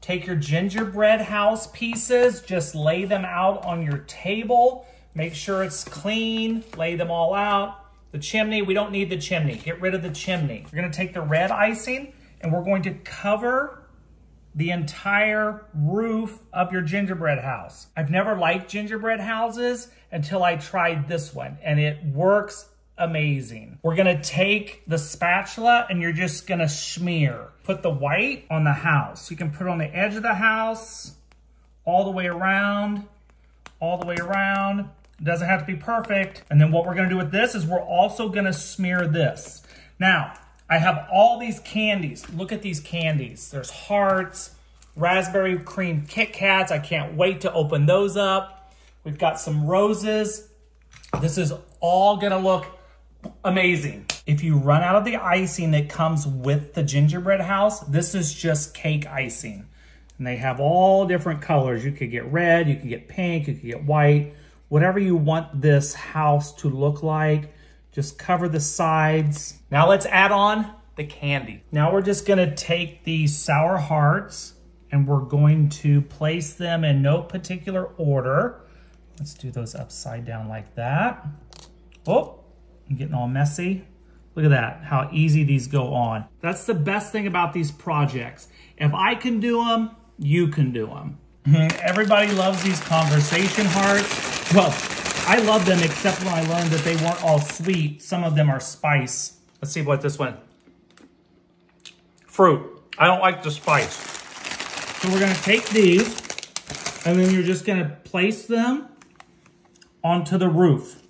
Take your gingerbread house pieces, just lay them out on your table. Make sure it's clean, lay them all out. The chimney, we don't need the chimney. Get rid of the chimney. We're gonna take the red icing and we're going to cover the entire roof of your gingerbread house. I've never liked gingerbread houses until I tried this one, and it works amazing. We're gonna take the spatula and you're just gonna smear. Put the white on the house. You can put it on the edge of the house, all the way around, all the way around. It doesn't have to be perfect. And then what we're gonna do with this is we're also gonna smear this. Now, I have all these candies. Look at these candies. There's hearts, raspberry cream Kit Kats. I can't wait to open those up. We've got some roses. This is all gonna look amazing. If you run out of the icing that comes with the gingerbread house, this is just cake icing. And they have all different colors. You could get red, you could get pink, you could get white. Whatever you want this house to look like, just cover the sides. Now let's add on the candy. Now we're just gonna take these sour hearts and we're going to place them in no particular order. Let's do those upside down like that. Oh, I'm getting all messy. Look at that, how easy these go on. That's the best thing about these projects. If I can do them, you can do them. Everybody loves these conversation hearts. Well, I love them except when I learned that they weren't all sweet. Some of them are spice. Let's see what this one. Fruit. I don't like the spice. So we're gonna take these and then you're just gonna place them onto the roof.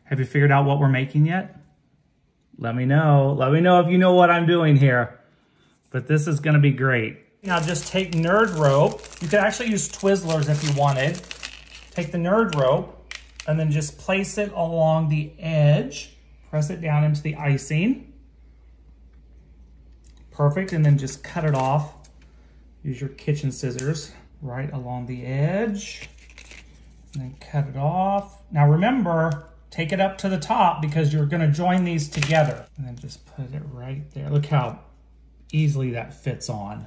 Have you figured out what we're making yet? Let me know. Let me know if you know what I'm doing here. But this is gonna be great. Now just take nerd rope. You could actually use Twizzlers if you wanted. Take the nerd rope and then just place it along the edge. Press it down into the icing. Perfect, and then just cut it off. Use your kitchen scissors right along the edge. And then cut it off. Now remember, take it up to the top because you're gonna join these together. And then just put it right there. Look how easily that fits on.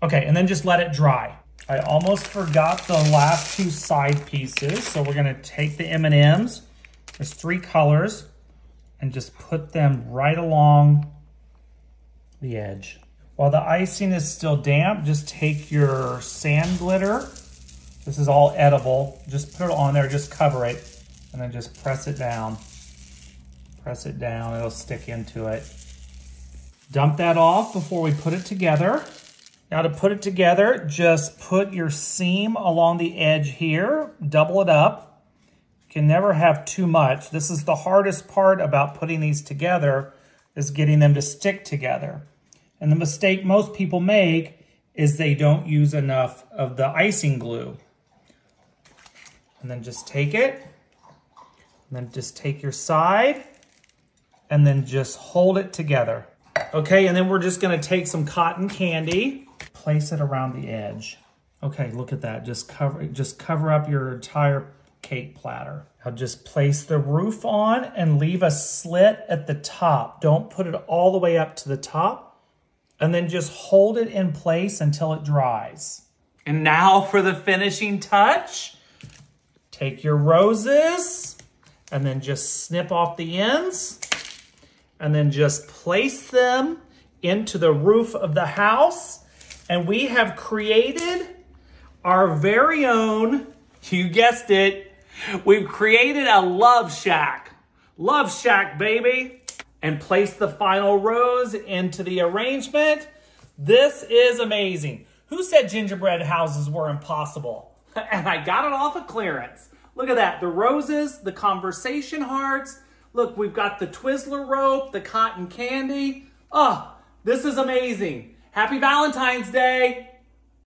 Okay, and then just let it dry. I almost forgot the last two side pieces. So we're gonna take the M&Ms, there's 3 colors, and just put them right along the edge. While the icing is still damp, just take your sand glitter. This is all edible. Just put it on there, just cover it, and then just press it down. Press it down, it'll stick into it. Dump that off before we put it together. Now to put it together, just put your seam along the edge here, double it up. You can never have too much. This is the hardest part about putting these together, is getting them to stick together. And the mistake most people make is they don't use enough of the icing glue. And then just take it, and then just take your side, and then just hold it together. Okay, and then we're just gonna take some cotton candy, place it around the edge. Okay, look at that. Just cover up your entire cake platter. Now just place the roof on and leave a slit at the top. Don't put it all the way up to the top. And then just hold it in place until it dries. And now for the finishing touch. Take your roses and then just snip off the ends. And then just place them into the roof of the house. And we have created our very own, you guessed it, we've created a love shack. Love shack, baby. And place the final rose into the arrangement. This is amazing. Who said gingerbread houses were impossible? And I got it off of clearance. Look at that, the roses, the conversation hearts. Look, we've got the Twizzler rope, the cotton candy. Oh, this is amazing. Happy Valentine's Day.